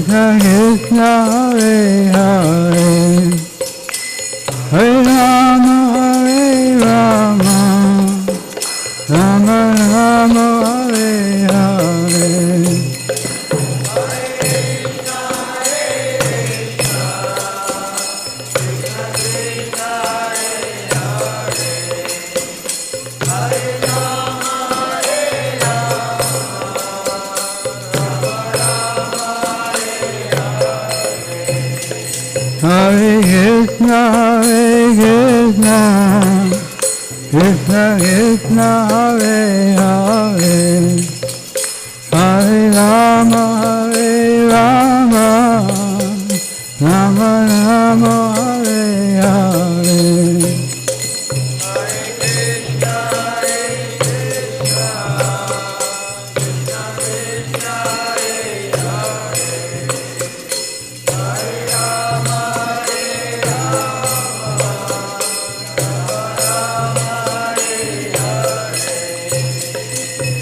Krishna Krishna Hare Hare Hare Rama Hare Rama Rama Rama Hare Hare Hare Krishna, Krishna Krishna, Hare Hare, Hare Rama, Hare Rama, Rama Rama, Hare Hare.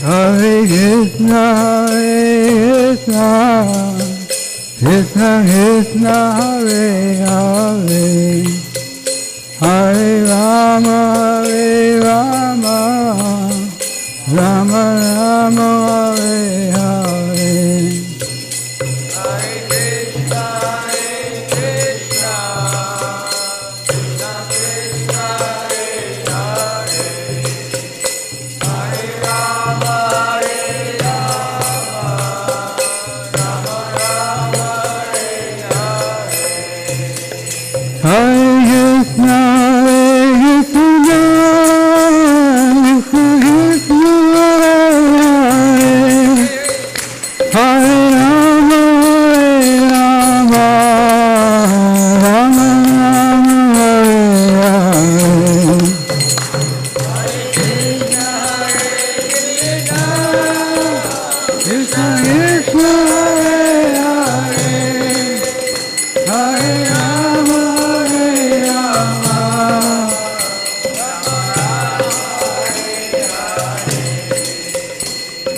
Hare Krishna, Krishna Krishna, Hare Hare, Hare Rama, Hare Rama, Rama Rama, Hare Hare. Hare Krishna, Krishna Krishna, Hare Rama, Rama Rama, Hare Hare. Krishna Krishna, Hare Rama,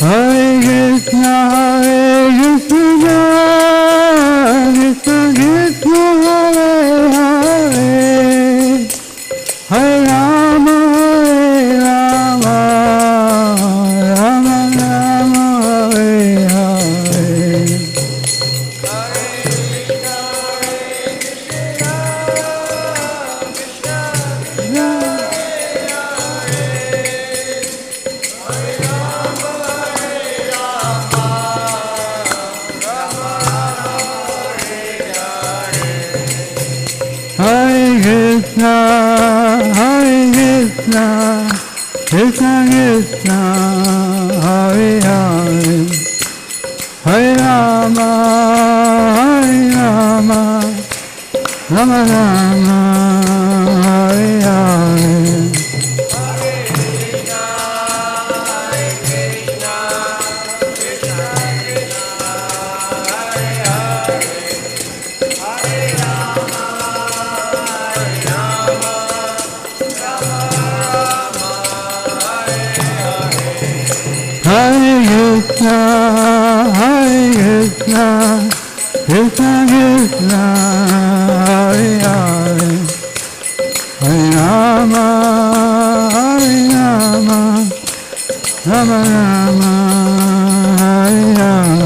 Hare Krishna, Krishna Krishna, Hare Rama, Rama Rama, Hare Hare. Hare Krishna, Krishna Krishna, Hare Hare, Hare Rama, Rama Rama, Hare Hare. Hare Krishna, Krishna Krishna, Hare Hare, Hare Rama, Rama Rama, Hare Hare.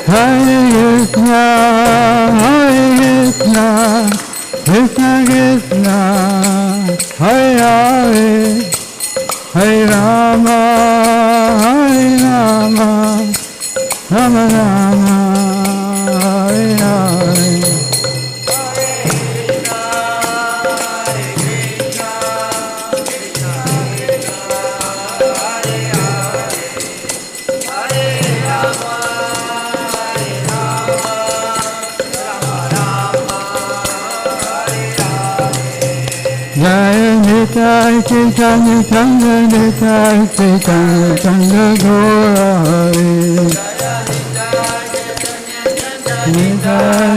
Hare Krishna, Krishna Krishna, Hare Hare, Hare Rama, Rama Rama, Hare Hare. Jai Nitya Chaitanya Chandra Nitai Chaitanya Chandra Gaurari Nitai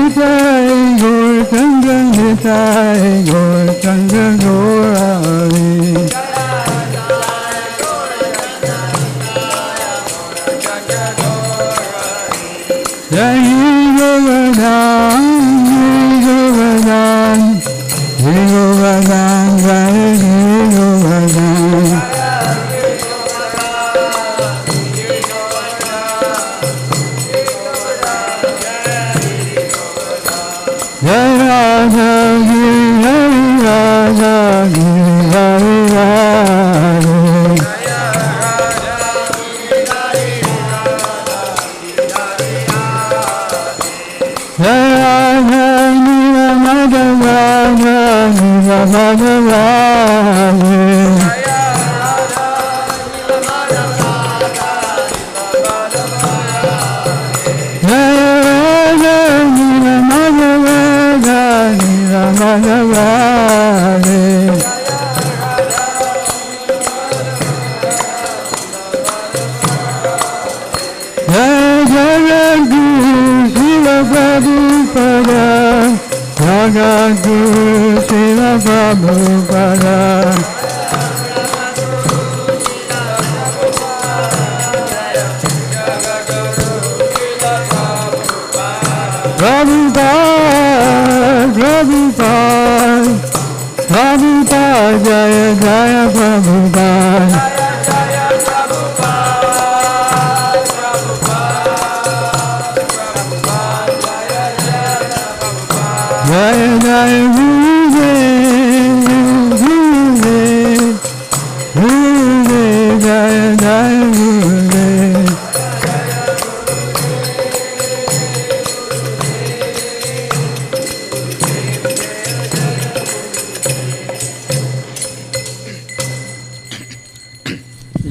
Nitai Gaur Chandra Nitai Gaur Chandra Gaurari Jai Govardhan, Jai Govardhan, Jai Govardhan. Jai Radha, Jai Radha, Jai Radha.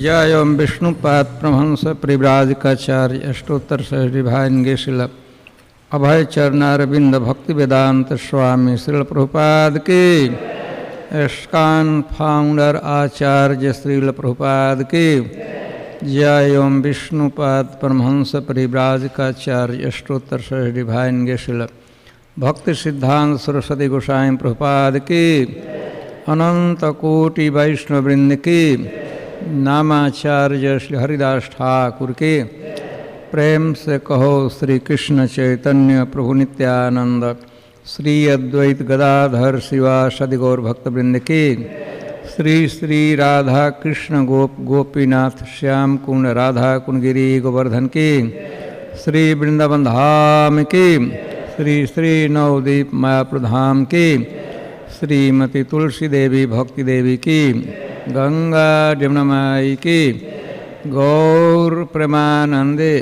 Jayam Vishnupad प्रहंस परिव्राजकाचार्य अष्टोत्तर सहस्रिभान्गे शिल अभय चरणारविंद भक्ति वेदांत स्वामी श्रील प्रभुपाद की ISKCON founder आचार्य श्रील प्रभुपाद की जयम विष्णुपाद परमहंस परिव्राजकाचार्य अष्टोत्तर सहस्रिभान्गे शिल भक्ति सिद्धांत सरस्वती गोसाई प्रभुपाद की अनंत कोटि वैष्णववृंद की नामाचार्य श्री हरिदास ठाकुर के प्रेम से कहो श्री कृष्ण चैतन्य प्रभु नित्यानंद श्री अद्वैत गदाधर शिवासदि गौर भक्तवृंद के श्री श्री राधा कृष्ण गोपीनाथ श्याम कुंड राधा कुंडगिरी गोवर्धन के श्री वृंदावन धाम के श्री श्री नवदीप मायापुर धाम के श्रीमती तुलसी देवी भक्ति देवी की गंगा जमुना माई की गौर प्रेमानंदे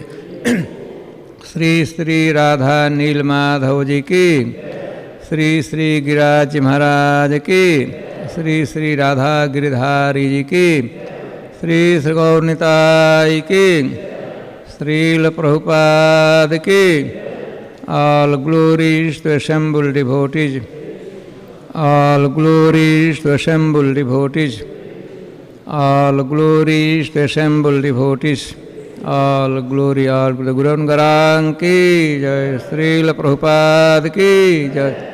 श्री श्री राधा नील माधव जी की श्री श्री गिरिराज महाराज की श्री श्री राधा गिरिधारी जी की श्री श्री गौरनिताई की श्रील प्रभुपाद की all glories to assembled devotees, all glories to assembled devotees, all glories to assembled devotees, all glory all to the Guru Garang ki jai, Srila Prabhupada ki jai.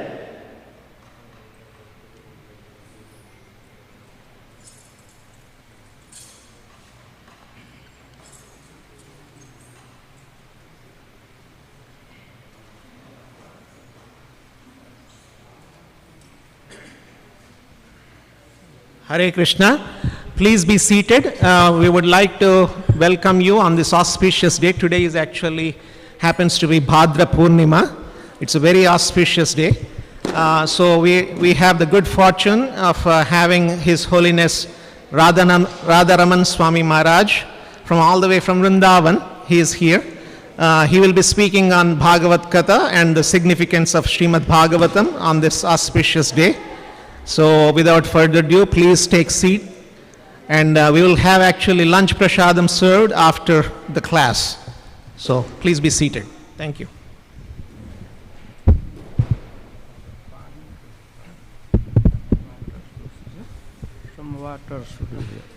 Hare Krishna. Please be seated. We would like to welcome you on this auspicious day. Today is actually happens to be Bhadra Purnima. It's a very auspicious day. So we have the good fortune of having His Holiness Radha Raman Swami Maharaj from all the way from Vrindavan. He is here. He will be speaking on Bhagavad Katha and the significance of Srimad Bhagavatam on this auspicious day. So without further ado, please take seat, and we will have actually lunch prasadam served after the class. So please be seated. Thank you. some water should be there.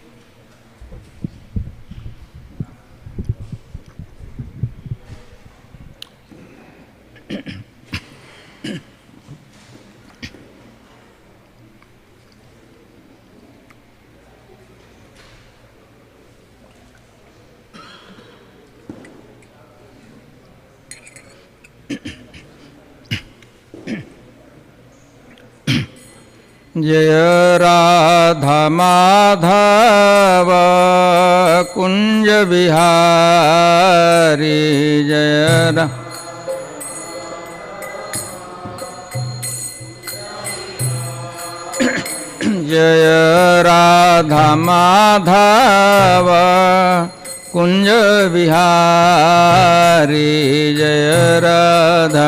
जय राधा माधव कुंज बिहारी जय जय राधा माधव कुंज बिहारी जय राधा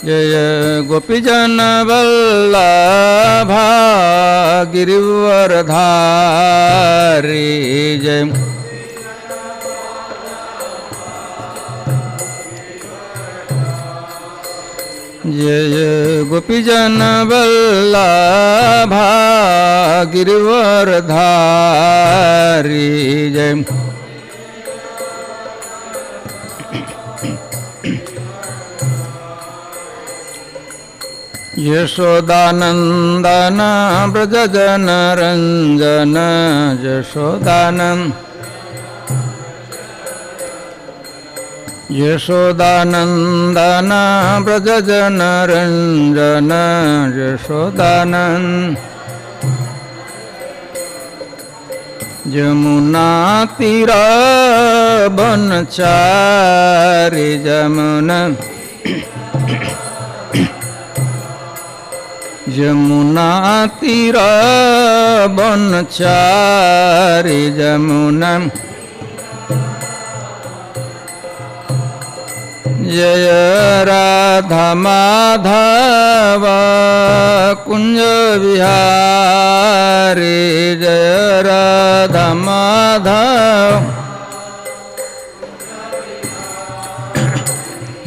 जय गोपीजन वल्लभा गिरिवरधारी जय जय गोपीजन वल्लभा गिरिवरधारी जय यशोदानंदन ब्रजजन रंजन यशोदानंद यशोदानंदन ब्रजजन रंजन यशोदानंद यमुना तीरा बनचारी यमुना यमुना तीरा बनचारी यमुना जय राधा माधव कुंज बिहारी जय राधा माधव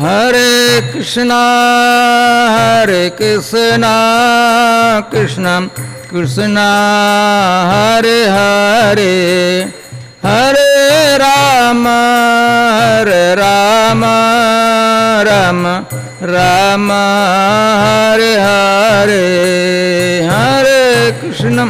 हरे कृष्णा कृष्ण कृष्ण हरे हरे हरे राम राम राम हरे हरे हरे कृष्ण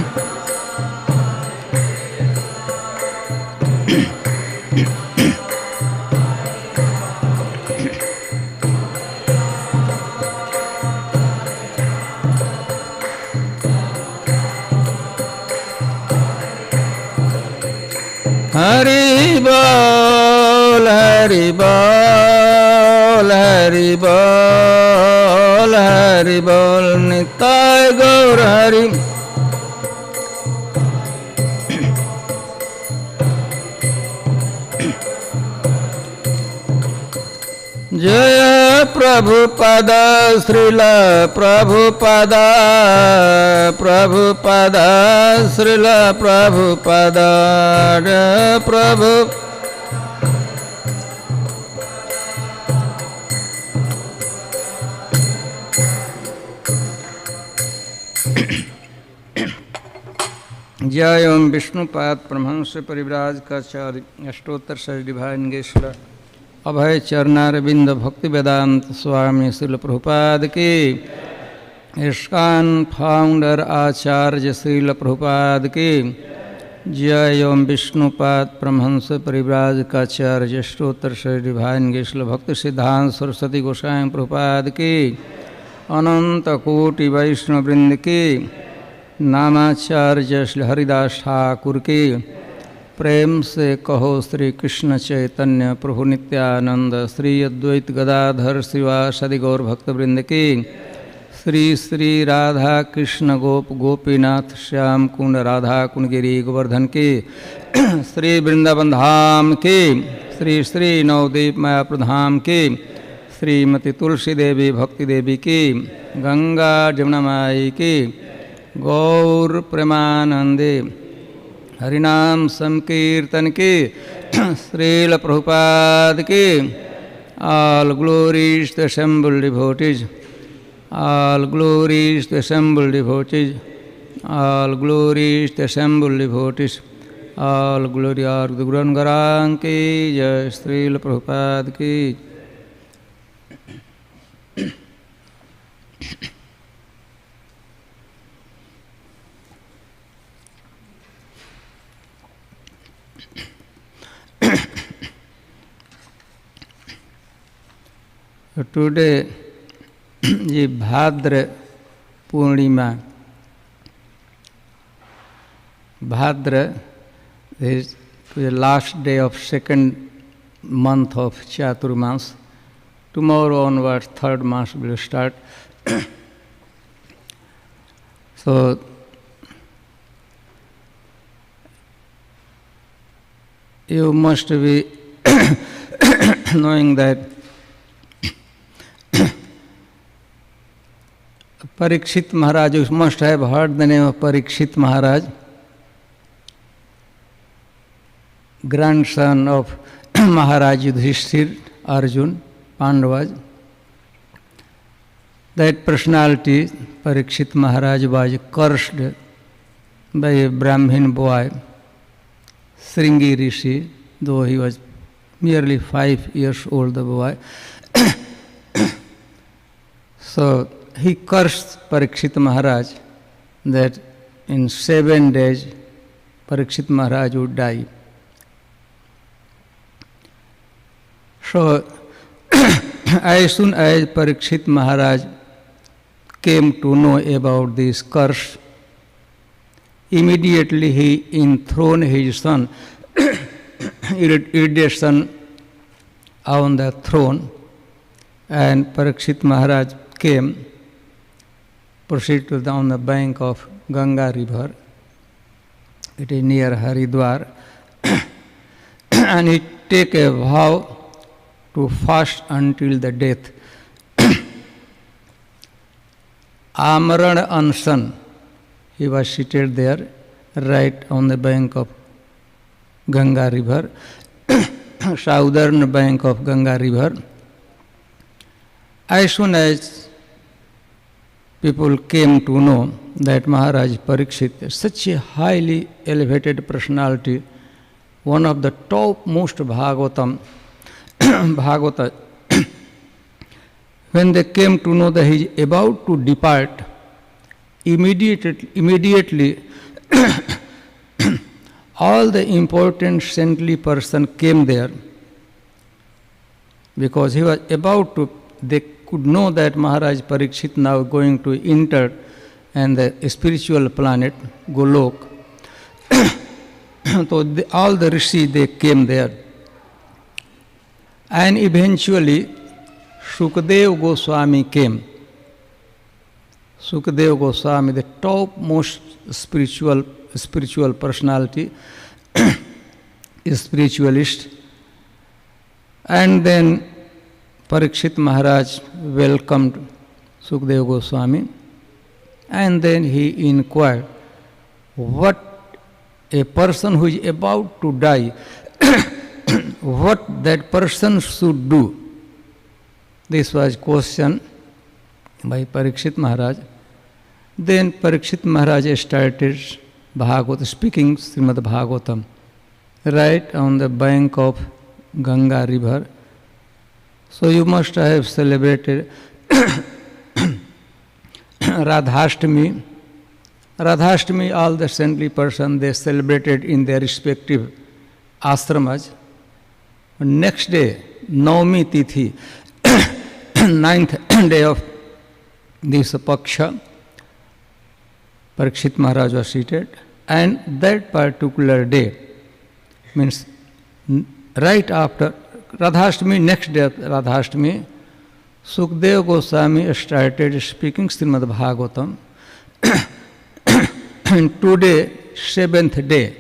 हरि बोल हरि बोल हरि बोल हरि बोल निताय गौर हरि जय प्रभुपद श्रील प्रभुपद प्रभुपद श्रील प्रभुपद जय प्रभु जय ओम विष्णुपाद परमहंस परिव्राज काचार्य अष्टोत्तर सह डिवाइन गेश्वर अभय चरणारविंद भक्ति वेदांत स्वामी श्रील प्रभुपाद की इस्कॉन फाउंडर आचार्य श्रील प्रभुपाद की जय ओम विष्णुपाद परमहंस परिव्राज काचार्य अष्टोत्तर सह डिवाइन गेश्वर भक्ति सिद्धांत सरस्वती गोसाई प्रभुपाद की अनंत कोटि वैष्णव वृंद की नामाचार्य श्री हरिदास ठाकुर की प्रेम से कहो श्री कृष्ण चैतन्य प्रभु नित्यानंद श्री अद्वैत गदाधर शिवासदि गौर भक्तवृंद की श्री श्री राधा कृष्ण गोप गोपीनाथ श्याम कुंड राधा कुंडगिरी गोवर्धन की श्री वृंदावन धाम की श्री श्री नवदीप मायापुर धाम की श्रीमती तुलसी देवी भक्ति देवी की गंगा जमुना माई की गौर प्रेमानंदे हरिनाम संकीर्तन की श्रील प्रभुपाद की all glories the assembled devotees All glories to assembled devotees. All glories to assembled devotees. All glory are to the Guru Garan ki jai, Srila Prabhupada ki. Today is Bhadra Purnima. Bhadra is the last day of second month of Chaturmas. Tomorrow onwards, third month will start. So, you must be knowing that Parikshit Maharaj, you must have heard the name of Parikshit Maharaj, grandson of Maharaj Yudhishthir, Arjun, Pandavas. That personality, Parikshit Maharaj, was cursed by a Brahmin boy, Sringi Rishi, though he was merely 5 years old, the boy. So, he cursed Parikshit Maharaj that in 7 days Parikshit Maharaj would die. So, as soon as Parikshit Maharaj came to know about this curse, immediately he enthroned his son, Irid's son, on the throne, and Parikshit Maharaj came, proceeded down the bank of Ganga river. It is near Haridwar. And he take a vow to fast until the death. Amaran Ansan, he was seated there, right on the bank of Ganga river, southern bank of Ganga river. As soon as people came to know that Maharaj Parikshit is such a highly elevated personality, one of the topmost Bhagavata, when they came to know that he is about to depart, immediately all the important saintly person came there, because he was about to, they could know that Maharaj Parikshit now going to enter and the spiritual planet, Golok. So all the rishis, they came there. And eventually, Shukadev Goswami came. Shukadev Goswami, the topmost spiritual personality, spiritualist. And then Parikshit Maharaj welcomed Sukadeva Goswami, and then he inquired what a person who is about to die, what that person should do. This was question by Parikshit Maharaj. Then Parikshit Maharaj started Bhagavata, speaking Srimad Bhagavatam, right on the bank of Ganga river. So you must have celebrated Radhashtami. Radhashtami, all the saintly persons, they celebrated in their respective ashramas. Next day, Navami Tithi, 9th day of this Paksha, Parikshit Maharaj was seated, and that particular day, means right after Radhashtami, next day of Radhashtami, Sukadeva Goswami started speaking Srimad Bhagavatam. And today, 7th day,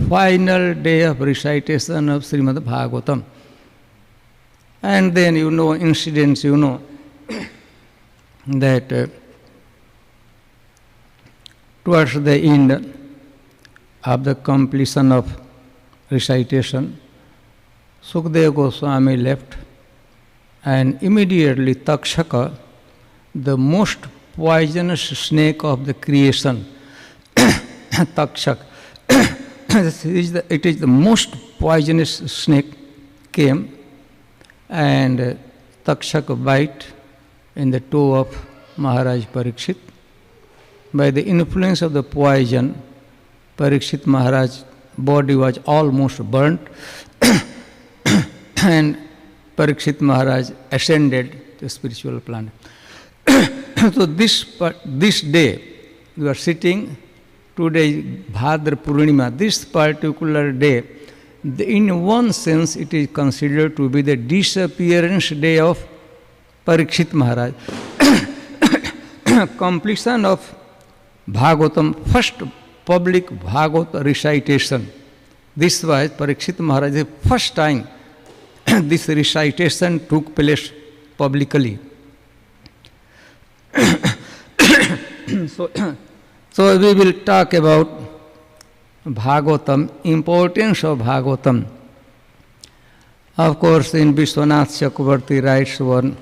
final day of recitation of Srimad Bhagavatam. And then incidents, that towards the end of the completion of recitation, Sukadeva Goswami left, and immediately Takshaka, the most poisonous snake of the creation, Takshak. It is the most poisonous snake came, and Takshak bite in the toe of Maharaj Parikshit. By the influence of the poison, Parikshit Maharaj's body was almost burnt, and Parikshit Maharaj ascended to spiritual planet. So this day, we are sitting, today Bhadra Purnima, this particular day, in one sense it is considered to be the disappearance day of Parikshit Maharaj. Completion of Bhagavatam, first public Bhagavad recitation. This was Parikshit Maharaj's first time this recitation took place publicly. So we will talk about Bhagavatam, importance of Bhagavatam. Of course, in Vishwanath Chakravarti writes one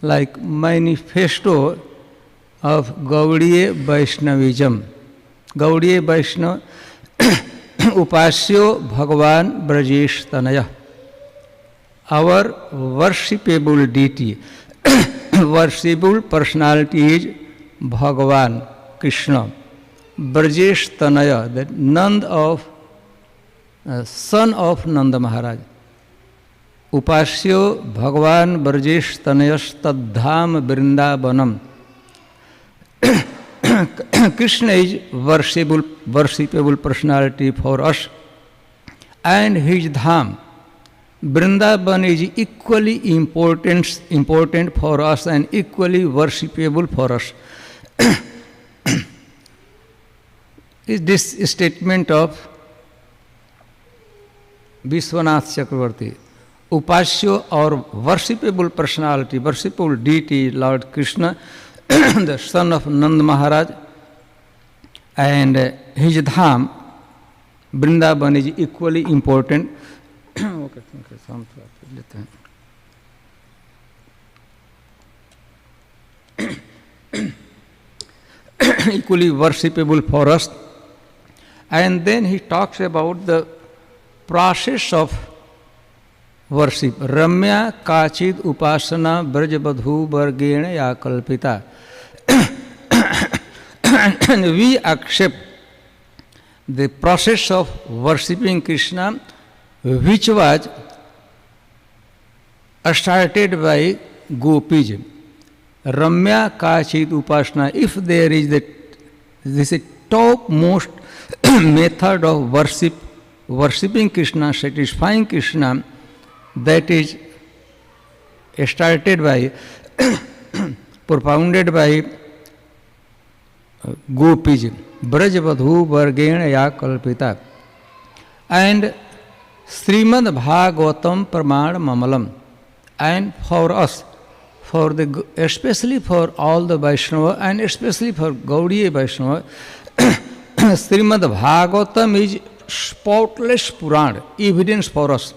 like manifesto of Gaudiya Vaishnavism. Gaudiya Vaishnava Upasyo Bhagavan Brajesh Tanaya. Our worshipable deity, worshipable personality is Bhagavan, Krishna. Brajesh Tanaya, the Nand of, son of Nanda Maharaj. Upasyo Bhagavan Brajesh Tanayas Tadham Vrindavanam. Krishna is worshipable personality for us, and his dham, Vrindavan, is equally important for us and equally worshipable for us. Is this statement of Vishwanath Chakravarti. Upasyo or worshipable personality, worshipable deity, Lord Krishna, the son of Nanda Maharaj, and his dham, Vrindavan, is equally important. Equally worshipable for us. And then he talks about the process of worship. Ramya Kachid Upasana Brajabadhu Vargena Ya Kalpita. And we accept the process of worshipping Krishna, which was started by gopis. Ramya Kachid Upasana. If there is this topmost method of worshipping Krishna, satisfying Krishna, that is started by, propounded by gopis. Brajavadhu Vargena Ya Kalpita. And Srimad Bhagavatam Praman Mamalam. And for us, especially for all the Vaishnava and especially for Gaudiya Vaishnava, Srimad Bhagavatam is spotless Puran, evidence for us.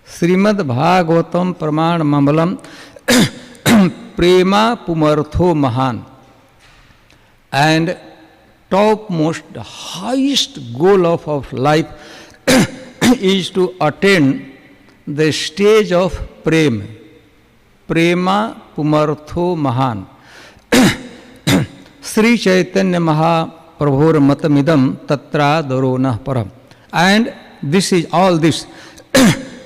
Srimad Bhagavatam Praman Mamalam Prema Pumartho Mahan. And topmost, the highest goal of life is to attain the stage of Prema. Prema Pumartho Mahan. Sri Chaitanya Mahaprabhur Matamidam Tatra Darona Param. And this is all this.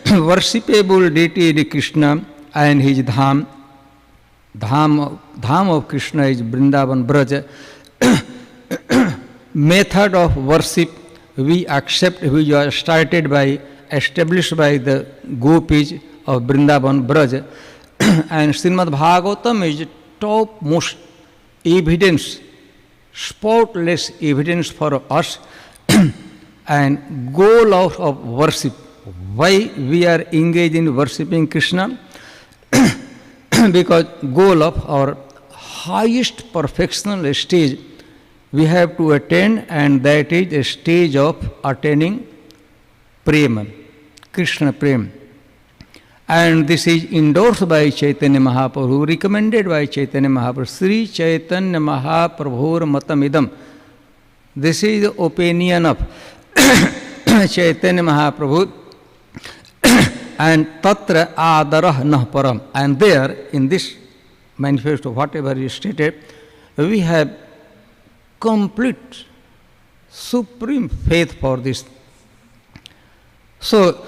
Worshipable deity is Krishna and his dham. Dham of Krishna is Vrindavan Braj. Method of worship we accept, which was established by the gopis of Vrindavan Braj. And Srimad Bhagavatam is topmost evidence, spotless evidence for us and goal of worship. Why we are engaged in worshipping Krishna? Because goal of our highest perfectional stage we have to attain, and that is a stage of attaining Prema, Krishna Prema. And this is endorsed by Chaitanya Mahaprabhu, recommended by Chaitanya Mahaprabhu. Sri Chaitanya Mahaprabhur Matamidam. This is the opinion of Chaitanya Mahaprabhu. And Tatra Adarah Nah Param. And there, in this manifesto, whatever is stated, we have complete, supreme faith for this. So,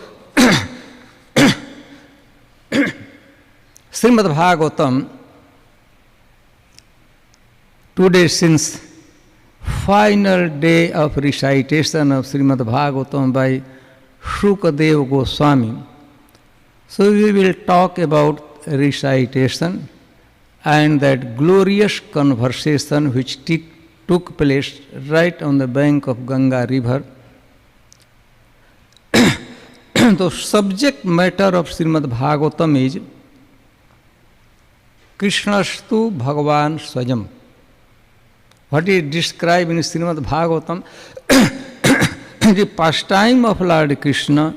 Srimad Bhagavatam, today since final day of recitation of Srimad Bhagavatam by Shukadeva Goswami, so we will talk about recitation and that glorious conversation which took place right on the bank of Ganga river. The subject matter of Srimad Bhagavatam is Krishnastu Bhagavan Swajam. What is described in Srimad Bhagavatam? The pastime of Lord Krishna,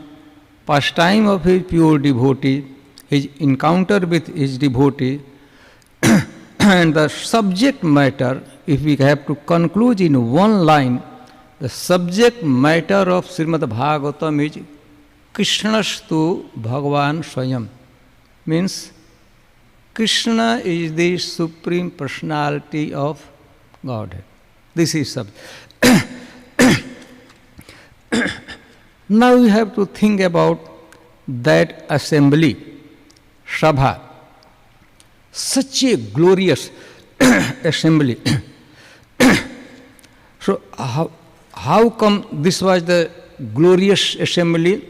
pastime of his pure devotee, his encounter with his devotee, and the subject matter, if we have to conclude in one line, the subject matter of Srimad Bhagavatam is Krishnastu Bhagavan Swayam. Means Krishna is the Supreme Personality of Godhead. This is subject. Now we have to think about that assembly, Sabha. Such a glorious assembly. So how come this was the glorious assembly?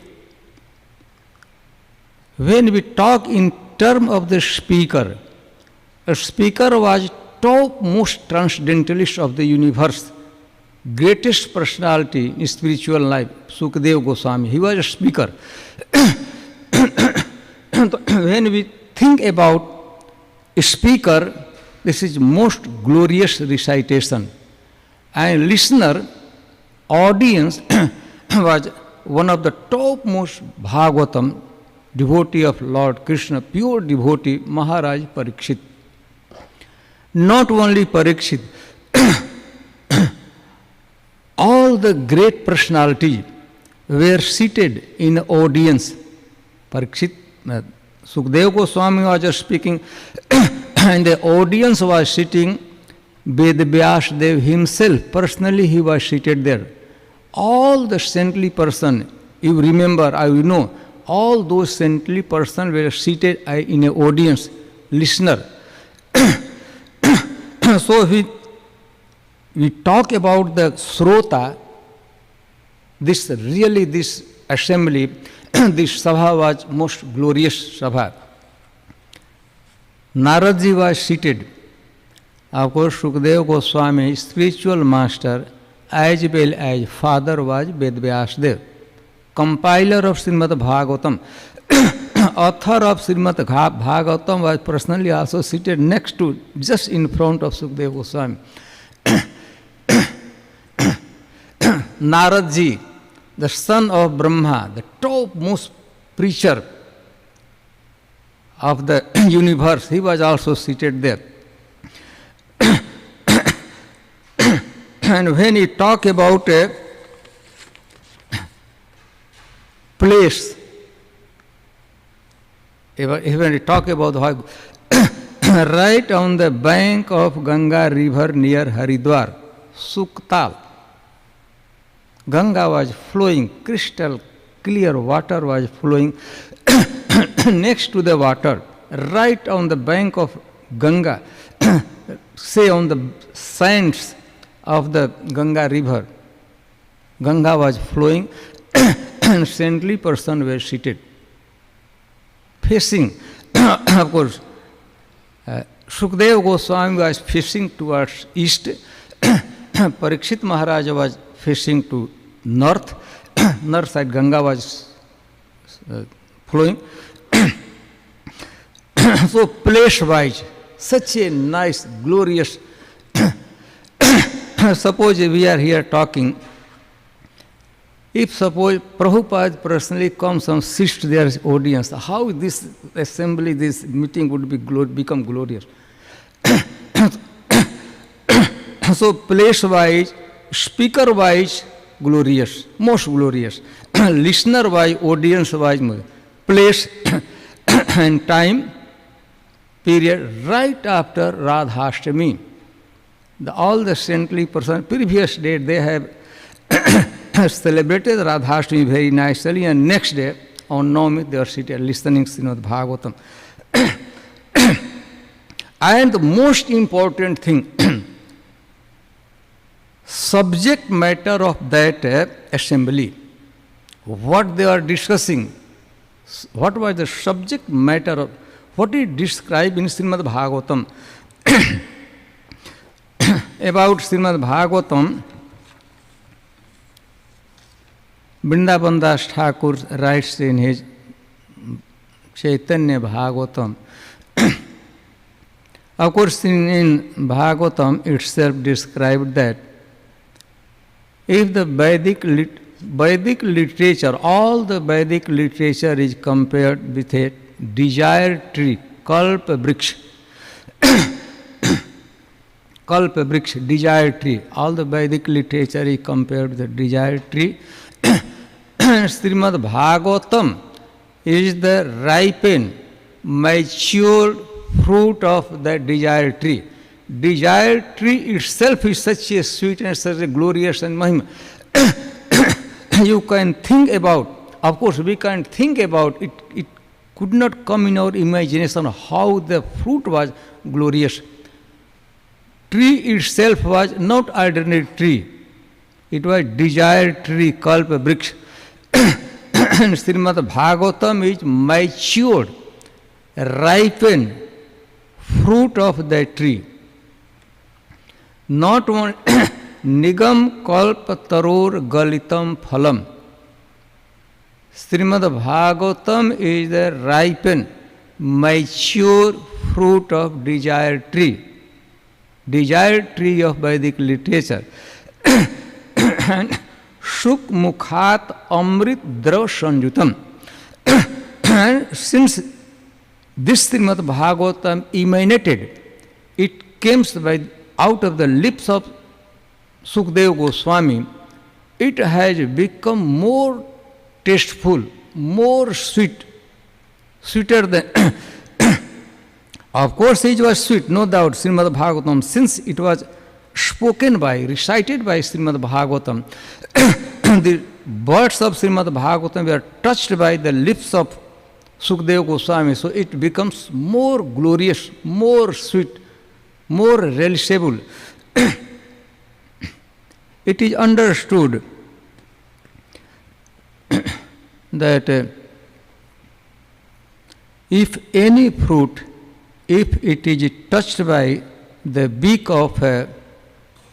When we talk in terms of the speaker, a speaker was topmost transcendentalist of the universe, greatest personality in spiritual life, Sukadeva Goswami. He was a speaker. When we think about a speaker, this is most glorious recitation. And listener, audience was one of the topmost Bhagavatam, devotee of Lord Krishna, pure devotee, Maharaj Parikshit. Not only Parikshit, all the great personalities were seated in the audience. Parikshit, Sukadeva Goswami was speaking, and the audience was sitting. Ved Dev himself, personally, he was seated there. All the saintly person, you remember, I know, all those saintly persons were seated in an audience, listener. So we talk about the Srota, this assembly, this Sabha was most glorious Sabha. Naradji was seated. Of course, Sukadeva Goswami, spiritual master, as well as father was Ved compiler of Srimad Bhagavatam. Author of Srimad Bhagavatam was personally also seated next to, just in front of Sukadeva Goswami. Naradji, the son of Brahma, the topmost preacher of the universe, he was also seated there. And when he talk about a place, even he talk about right on the bank of Ganga river near Haridwar, Suktal, Ganga was flowing, crystal clear water was flowing. Next to the water, right on the bank of Ganga, say on the sands of the Ganga river, Ganga was flowing and saintly person were seated, facing, of course, Sukadeva Goswami was facing towards east, Parikshit Maharaj was facing to north, north side Ganga was flowing. So place-wise, such a nice, glorious. Suppose we are here talking, If suppose Prabhupada personally comes and sits to their audience, how this assembly, this meeting would be become glorious. So place-wise, speaker-wise, glorious, most glorious. Listener-wise, audience-wise, place and time period right after Radhashtami. All the saintly persons, previous day they have celebrated Radhashtami very nicely, and next day on Navami they are seated listening to Srimad Bhagavatam. And the most important thing, subject matter of that assembly, what they are discussing, what was the subject matter of, what is described in Srimad Bhagavatam. About Srimad Bhagavatam, Vrindavan Das Thakur writes in his Chaitanya Bhagavatam. Of course, in Bhagavatam itself described that if the Vedic literature, all the Vedic literature is compared with a desired tree, Kalpa Vriksha. Kalpa Vriksha, desired tree. All the Vedic literature is compared with the desired tree. Srimad Bhagavatam is the ripened, matured fruit of the desired tree. Desired tree itself is such a sweet and such a glorious and mahima. You can think about, of course we can think about it, it could not come in our imagination how the fruit was glorious. Tree itself was not ordinary tree. It was desired tree, Kalpa Vriksha. And Srimad Bhagavatam is matured, ripened fruit of that tree. Not one Nigam Kalpa Taror Galitam Phalam. Srimad Bhagavatam is the ripened, mature fruit of desired tree. Desired tree of Vedic literature. And Shuk Mukhat Amrit Drav Sanjutam. And since this Srimad Bhagavatam emanated, it came out of the lips of Sukadeva Goswami, it has become more tasteful, more sweet, sweeter than. Of course, it was sweet, no doubt, Srimad Bhagavatam, since it was spoken by, recited by Srimad Bhagavatam. The words of Srimad Bhagavatam were touched by the lips of Sukadeva Goswami, so it becomes more glorious, more sweet, more relishable. It is understood that if any fruit, if it is touched by the beak of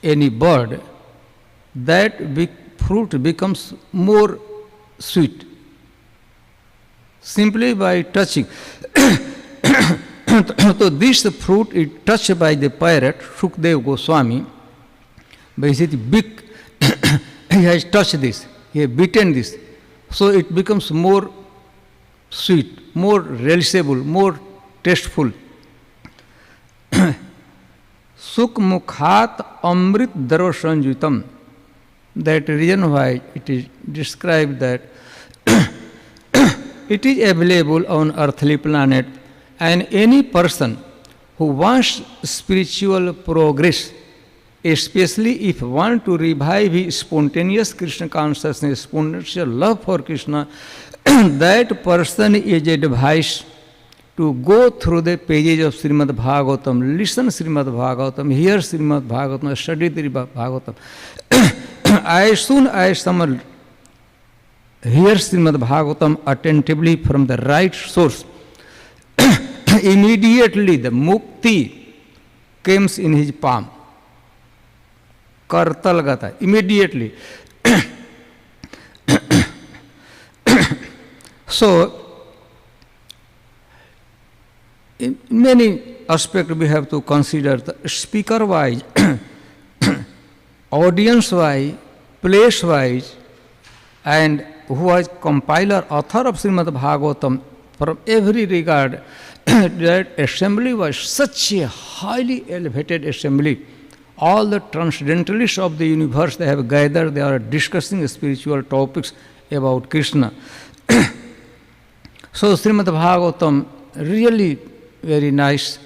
any bird, that fruit becomes more sweet, simply by touching. So this fruit is touched by the parrot, Sukadeva Goswami, by his beak. He has touched this, he has bitten this, so it becomes more sweet, more relishable, more tasteful. Suk Mukhat Amrit Daro Sanjutam. That reason why it is described that it is available on earthly planet, and any person who wants spiritual progress, especially if want to revive his spontaneous Krishna consciousness, spontaneous love for Krishna, that person is advised to go through the pages of Srimad Bhagavatam, listen Srimad Bhagavatam, hear Srimad Bhagavatam, study the Bhagavatam. As soon as someone hears Srimad Bhagavatam attentively from the right source, immediately the mukti comes in his palm. Kartal gata, immediately. So, in many aspects we have to consider, the speaker-wise, audience-wise, place-wise, and who was compiler, author of Srimad Bhagavatam, from every regard, that assembly was such a highly elevated assembly. All the transcendentalists of the universe, they have gathered, they are discussing spiritual topics about Krishna. So Srimad Bhagavatam, really very nice.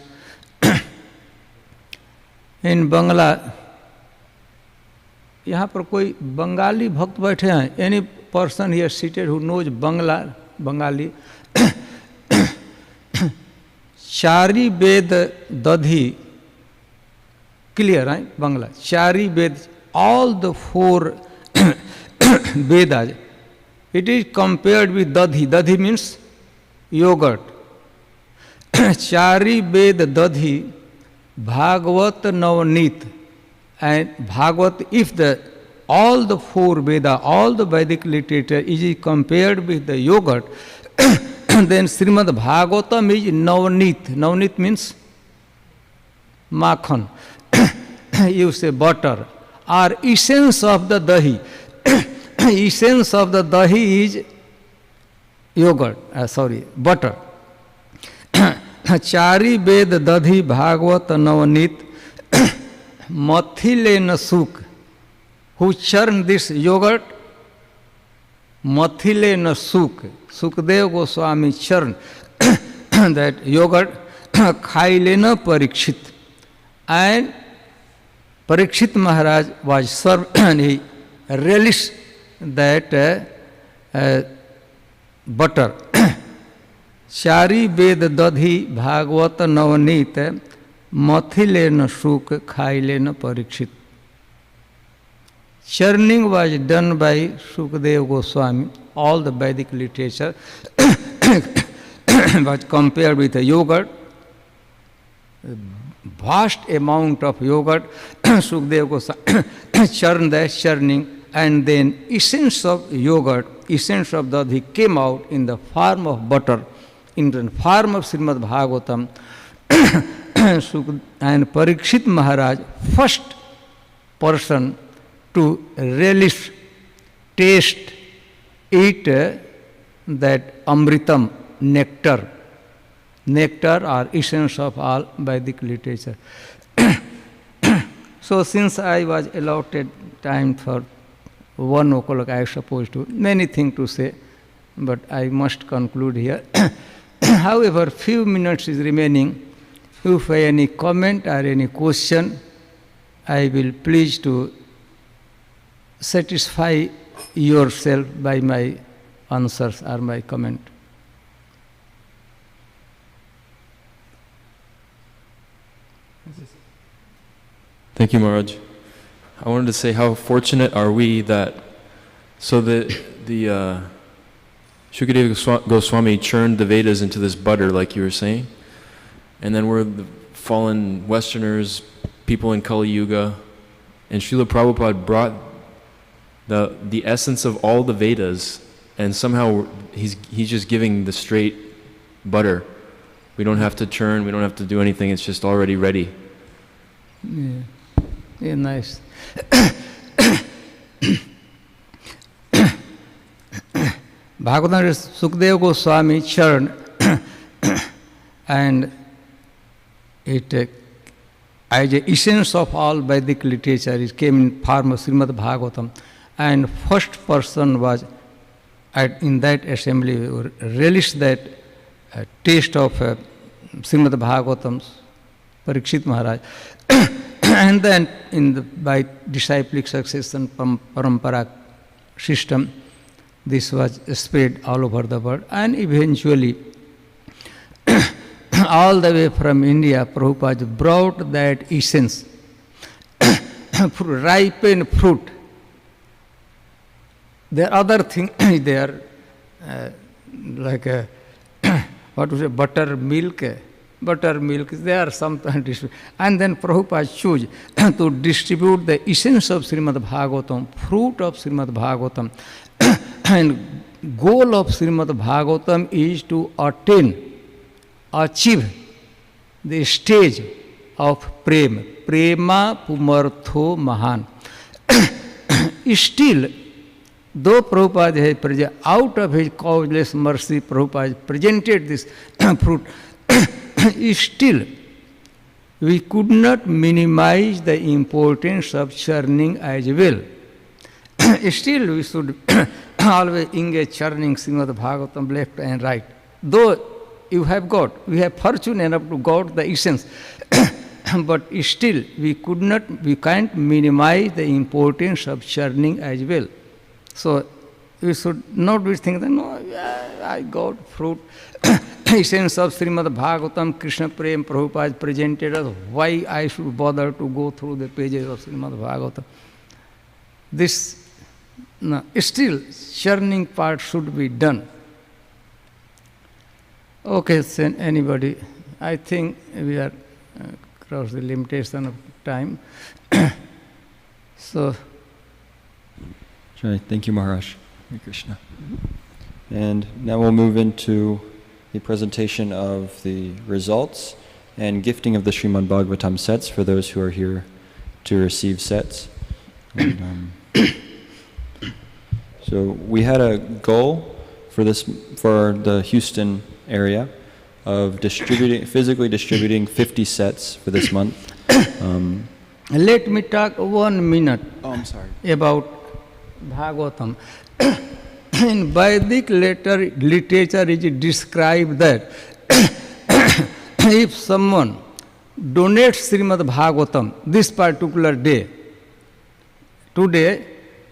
In Bangla, यहाँ पर कोई बंगाली भक्त बैठे हैं? Any person here seated who knows Bangla, Bengali? चारी वेद दधि, clear, right? Bangla. Chari Ved, all the 4 Vedas, it is compared with Dadhi. Dadhi means yogurt. Chari Ved Dadhi, Bhagavat Navnit. And Bhagavat, if all the 4 Vedas, all the Vedic literature is compared with the yogurt, then Srimad Bhagavatam is Navnit. Navnit means makhan. You say butter, or essence of the dahi. Essence of the dahi is yogurt, butter. Chari Ved Dadhi Bhagavat Navnit Mathile Nasuk. Who churned this yogurt? Mathile Nasuk. Sukdev Goswami churned that yogurt. Khailena Parikshit. And Parikshit Maharaj was served and he relished that butter. Chari Ved Dadhi Bhagavat Navnit Mathilena Suk Khailena Parikshit. Churning was done by Sukdev Goswami. All the Vedic literature was compared with the yogurt. Vast amount of yogurt, Sukdev Goswami churned that churning, and then essence of yogurt, essence of dadhi came out in the form of butter, in the form of Srimad Bhagavatam. And Parikshit Maharaj, first person to relish, taste, eat that amritam, nectar. Nectar or essence of all Vedic literature. So since I was allotted time for 1 o'clock, I supposed to, many things to say, but I must conclude here. However, few minutes is remaining. If you have any comment or any question, I will please to satisfy yourself by my answers or my comment. Thank you, Maharaj. I wanted to say how fortunate are we that, so the Shukadeva Goswami churned the Vedas into this butter, like you were saying, and then we're the fallen Westerners, people in Kali Yuga, and Srila Prabhupada brought the essence of all the Vedas, and somehow he's just giving the straight butter. We don't have to churn, we don't have to do anything, it's just already ready. Yeah, yeah, nice. Bhagavatam is Sukadeva Goswami churned and it as the essence of all Vedic literature, it came in form of Srimad Bhagavatam, and first person was in that assembly relished that taste of Srimad Bhagavatam, Parikshit Maharaj. And then by disciplic succession parampara system, this was spread all over the world, and eventually all the way from India, Prabhupada brought that essence, ripened fruit. There are other things there, like what was it, buttermilk, they are sometimes, and then Prabhupada chose to distribute the essence of Srimad Bhagavatam, fruit of Srimad Bhagavatam. And goal of Srimad Bhagavatam is to achieve the stage of prema pumartho mahan. Still, though Prabhupada has out of his causeless mercy, Prabhupada presented this fruit, still we could not minimize the importance of churning as well. Still we should always engage churning Srimad Bhagavatam left and right. Though we have fortune enough to got the essence, but still we can't minimize the importance of churning as well. So we should not be thinking that, no, I got fruit, essence of Srimad Bhagavatam, Krishna Prem, Prabhupada presented us, why I should bother to go through the pages of Srimad Bhagavatam. This, no, still churning part should be done. Okay, then anybody, I think we are across the limitation of time. So, Right. Thank you, Maharaj. Hare Krishna. And now we'll move into the presentation of the results and gifting of the Srimad Bhagavatam sets for those who are here to receive sets. And, so we had a goal for the Houston area of physically distributing 50 sets for this month. Let me talk 1 minute I'm sorry. about Bhagavatam. In Vedic literature it is described that if someone donates Srimad Bhagavatam this particular day, today,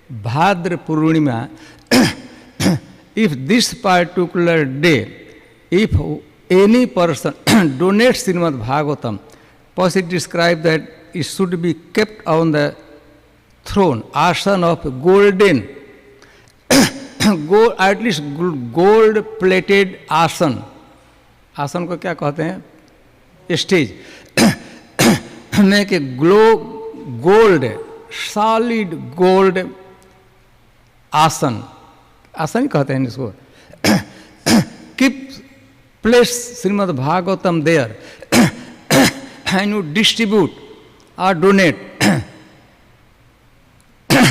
Bhadra Purnima, if this particular day, if any person donates Srimad Bhagavatam, first it described that it should be kept on the throne, asan of golden, at least gold-plated asan. आसन को क्या कहते हैं? Stage. Make a gold, solid gold asan. आसन ही कहते हैं इसको. Place Srimad Bhagavatam there and you distribute or donate.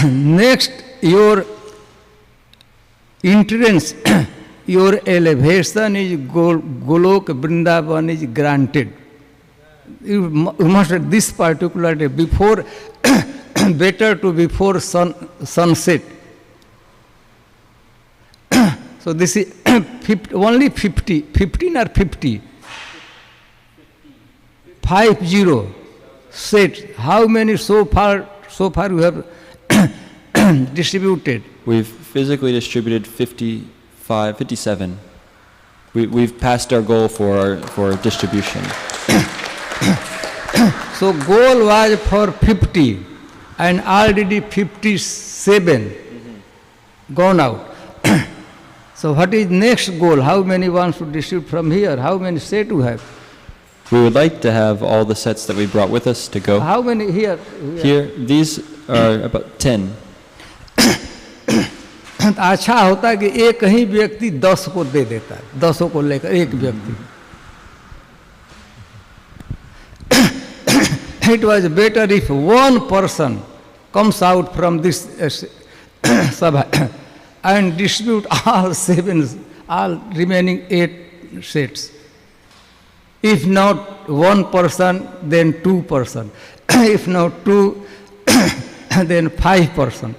Next, your entrance, your elevation is Golok Vrindavan is granted. You must this particular day before, better to before sunset. So this is 50, only 50, 15 or 50? 50 sets. How many so far you have distributed? We've physically distributed 57. We've passed our goal for distribution. So goal was for 50 and already 57 gone out. So what is next goal? How many wants to distribute from here? How many set you have? We would like to have all the sets that we brought with us to go. How many here? Here, these are about 10. अच्छा होता है कि एक ही व्यक्ति 10 को दे देता है, 10 को लेकर एक व्यक्ति. It was better if one person comes out from this sabha and distribute all remaining 8 sets. If not one person, then 2 persons. If not 2, then 5 persons.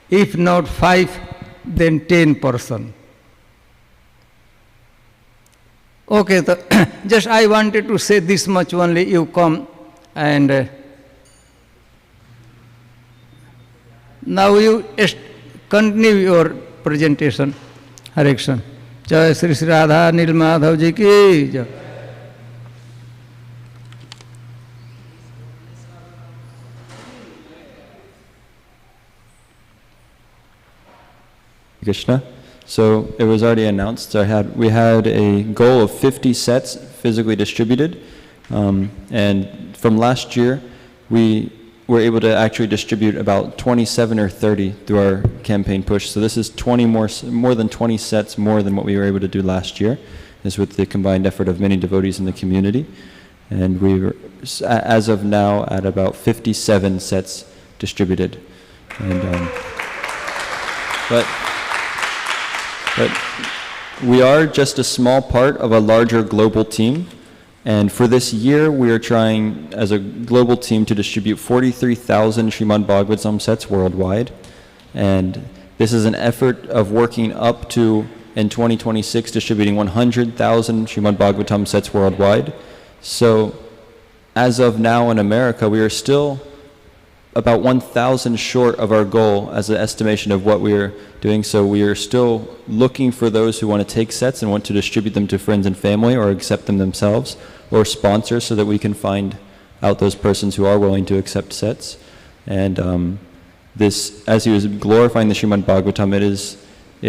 If not 5, then 10 persons. Okay, so just I wanted to say this much only. You come and now you continue your presentation. Hare Krishna. Jai Sri Sri Radha Nil Madhav Ji ki jai. Krishna. So it was already announced. We had a goal of 50 sets physically distributed, and from last year we were able to actually distribute about 27 or 30 through our campaign push. So this is 20 more than 20 sets more than what we were able to do last year. This with the combined effort of many devotees in the community, and we were as of now at about 57 sets distributed, and. But we are just a small part of a larger global team. And for this year, we are trying as a global team to distribute 43,000 Srimad Bhagavatam sets worldwide. And this is an effort of working up to, in 2026, distributing 100,000 Srimad Bhagavatam sets worldwide. So as of now in America, we are still about 1,000 short of our goal as an estimation of what we are doing. So we are still looking for those who want to take sets and want to distribute them to friends and family or accept them themselves, or sponsors, so that we can find out those persons who are willing to accept sets. And this, as he was glorifying the Srimad Bhagavatam, it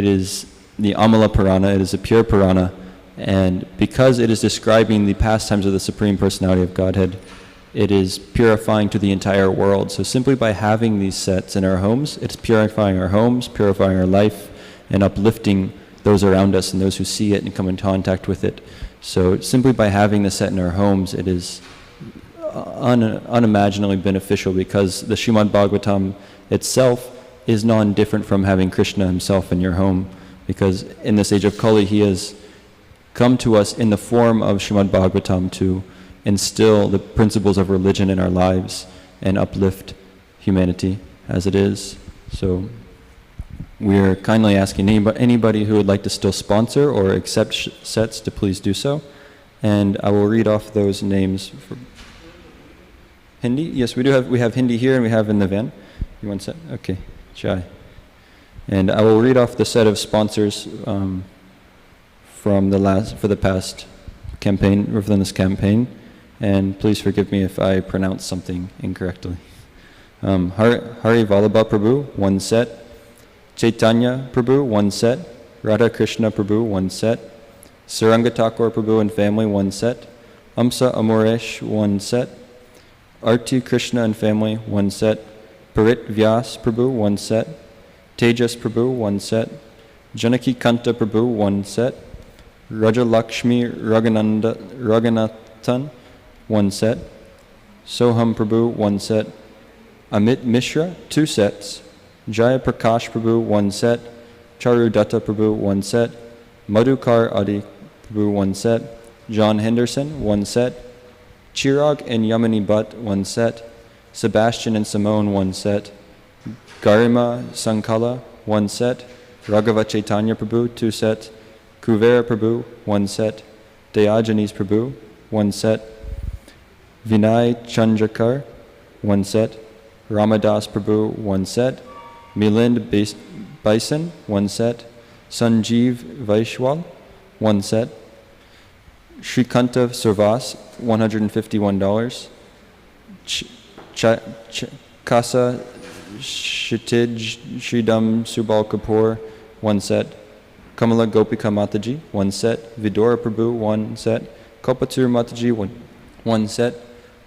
is the Amala Purana, it is a pure Purana, and because it is describing the pastimes of the Supreme Personality of Godhead, it is purifying to the entire world. So simply by having these sets in our homes, it's purifying our homes, purifying our life, and uplifting those around us and those who see it and come in contact with it. So simply by having the set in our homes, it is unimaginably beneficial, because the Srimad Bhagavatam itself is non-different from having Krishna himself in your home, because in this age of Kali, he has come to us in the form of Srimad Bhagavatam to instill the principles of religion in our lives and uplift humanity as it is. So we are kindly asking anybody who would like to still sponsor or accept sets to please do so. And I will read off those names. For Hindi? Yes, we have Hindi here, and we have in the van. You want set? Okay, Jai. And I will read off the set of sponsors for the past campaign, within this campaign. And please forgive me if I pronounce something incorrectly. Hari Vallabha Prabhu, 1 set. Chaitanya Prabhu, 1 set. Radha Krishna Prabhu, 1 set. Saranga Thakur Prabhu and family, 1 set. Amsa Amoresh, 1 set. Arti Krishna and family, 1 set. Parit Vyas Prabhu, 1 set. Tejas Prabhu, 1 set. Janaki Kanta Prabhu, 1 set. Raja Lakshmi Raghunathan, 1 set. Soham Prabhu, 1 set. Amit Mishra, 2 sets. Jaya Prakash Prabhu, 1 set. Charu Datta Prabhu, 1 set. Madhukar Adi Prabhu, 1 set. John Henderson, 1 set. Chirag and Yamini Bhatt, 1 set. Sebastian and Simone, 1 set. Garima Sankala, 1 set. Raghava Chaitanya Prabhu, 2 sets. Kuvera Prabhu, 1 set. Dayajanis Prabhu, 1 set. Vinay Chandrakar, 1 set. Ramadas Prabhu, 1 set. Milind Bison, 1 set. Sanjeev Vaishwal, 1 set. Shrikanta Survas, $151. Kasa Kshitij Sridham Subal Kapoor, 1 set. Kamala Gopika Mataji, 1 set. Vidura Prabhu, 1 set. Kopatur Mataji, 1 set.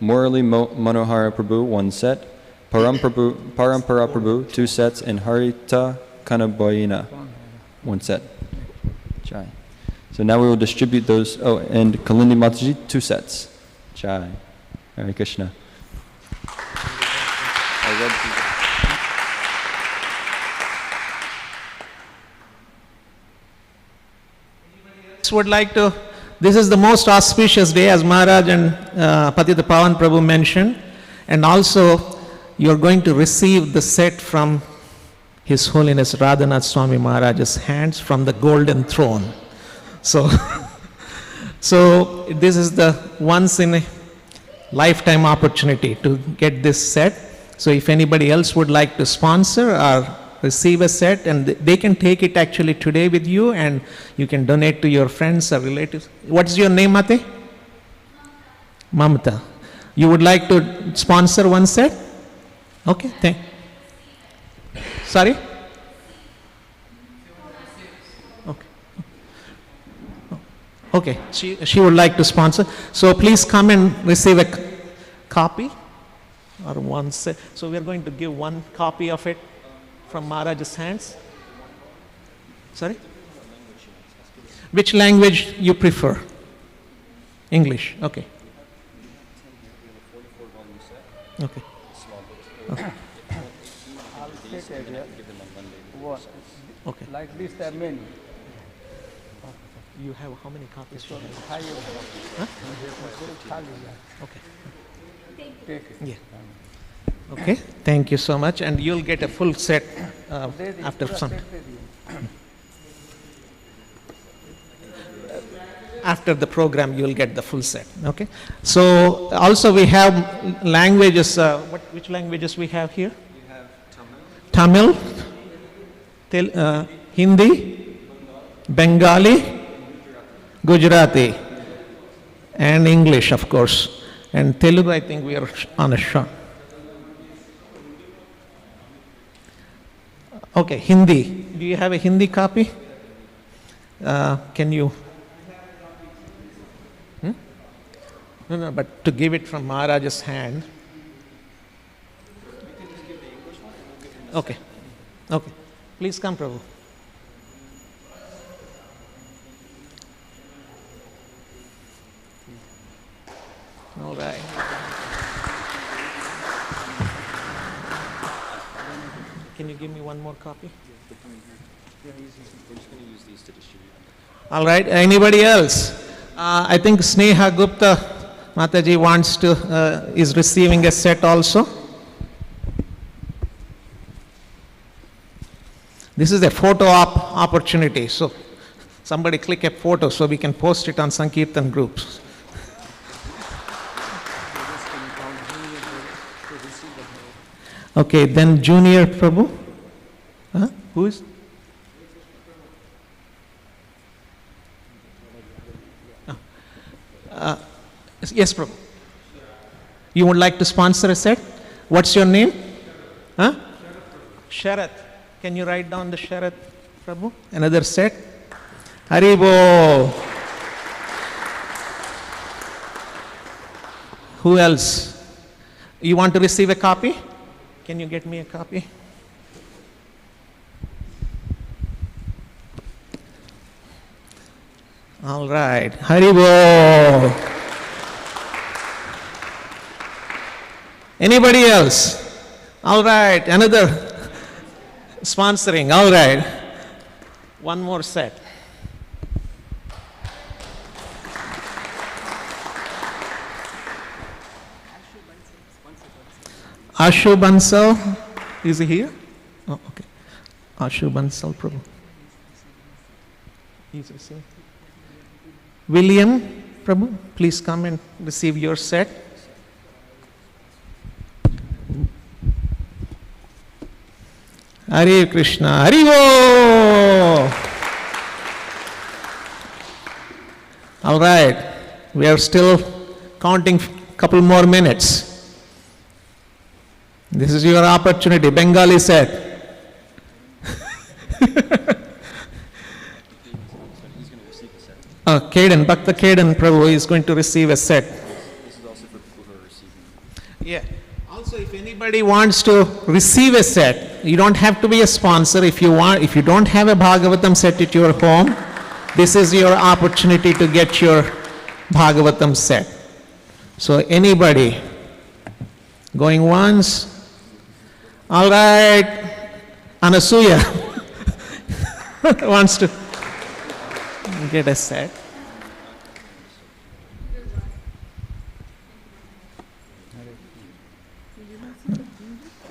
Murali Manohara Prabhu, 1 set. Parampara Prabhu, 2 sets. And Harita Kanaboyina, 1 set. Jai. So now we will distribute those. Oh, and Kalindi Mataji, 2 sets. Jai. Hare Krishna. Would like to, this is the most auspicious day, as Maharaj and Patita Pavan Prabhu mentioned, and also you're going to receive the set from His Holiness Radhanath Swami Maharaj's hands from the golden throne. So, so this is the once in a lifetime opportunity to get this set. So if anybody else would like to sponsor or receive a set, and they can take it actually today with you, and you can donate to your friends or relatives. What's your name, Mate? Mamata. You would like to sponsor 1 set? Okay, sorry? Okay. Okay, she would like to sponsor. So please come and receive a copy or 1 set. So we are going to give 1 copy of it from Maharaj's hands. Sorry? Which language you prefer? English, okay. Okay. Okay. Okay. Like this, there are many. You have how many copies? So high Okay. Take it. Yeah. Okay. Thank you so much, and you'll get a full set after some. After the program, you'll get the full set. Okay. So also we have languages. Which languages we have here? We have Tamil, Hindi, Bengali, Gujarati, and English, of course. And Telugu, I think we are on a shot. Okay, Hindi. Do you have a Hindi copy? Can you? No, but to give it from Maharaj's hand. Okay. Okay. Please come, Prabhu. All right. Can you give me one more copy? All right. Anybody else? I think Sneha Gupta Mataji wants to, is receiving a set also. This is a photo opportunity. So somebody click a photo so we can post it on Sankirtan groups. Okay, then Junior Prabhu. Huh? Who is? Yes, Prabhu. You would like to sponsor a set? What's your name? Huh? Sharath. Can you write down the Sharath, Prabhu? Another set? Haribo. Who else? You want to receive a copy? Can you get me a copy? All right. Haribo. Anybody else? All right. Another sponsoring. All right. One more set. Ashu Bansal, is he here? Oh, okay. Ashu Bansal, Prabhu. He's receiving. William, Prabhu, please come and receive your set. Hare Krishna, Haribo! All right, we are still counting a couple more minutes. This is your opportunity. Bengali set. Kaden, Bhakta Kaden Prabhu is going to receive a set. This is also for people who are receiving. Yeah. Also, if anybody wants to receive a set, you don't have to be a sponsor. If you don't have a Bhagavatam set at your home, this is your opportunity to get your Bhagavatam set. So anybody going once? All right, Anasuya wants to get a set.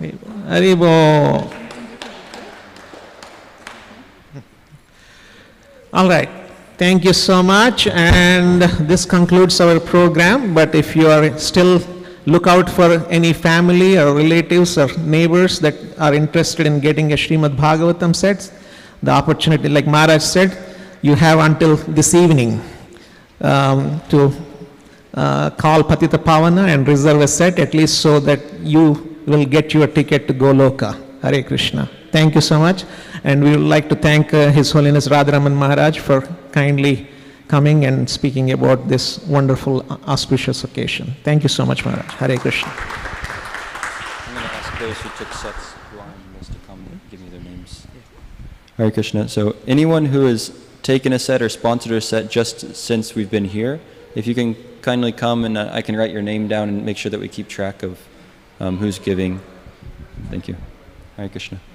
Haribo. All right, thank you so much, and this concludes our program. But if you are still, look out for any family or relatives or neighbors that are interested in getting a Srimad Bhagavatam set. The opportunity, like Maharaj said, you have until this evening to call Patita Pavana and reserve a set, at least so that you will get your ticket to Goloka. Hare Krishna. Thank you so much. And we would like to thank His Holiness Radha Raman Maharaj for kindly coming and speaking about this wonderful auspicious occasion. Thank you so much, Maharaj. Hare Krishna. I'm going to ask those who took sets who are on the list to come and give me their names. Hare Krishna. So anyone who has taken a set or sponsored a set just since we've been here, if you can kindly come and I can write your name down and make sure that we keep track of who's giving. Thank you. Hare Krishna.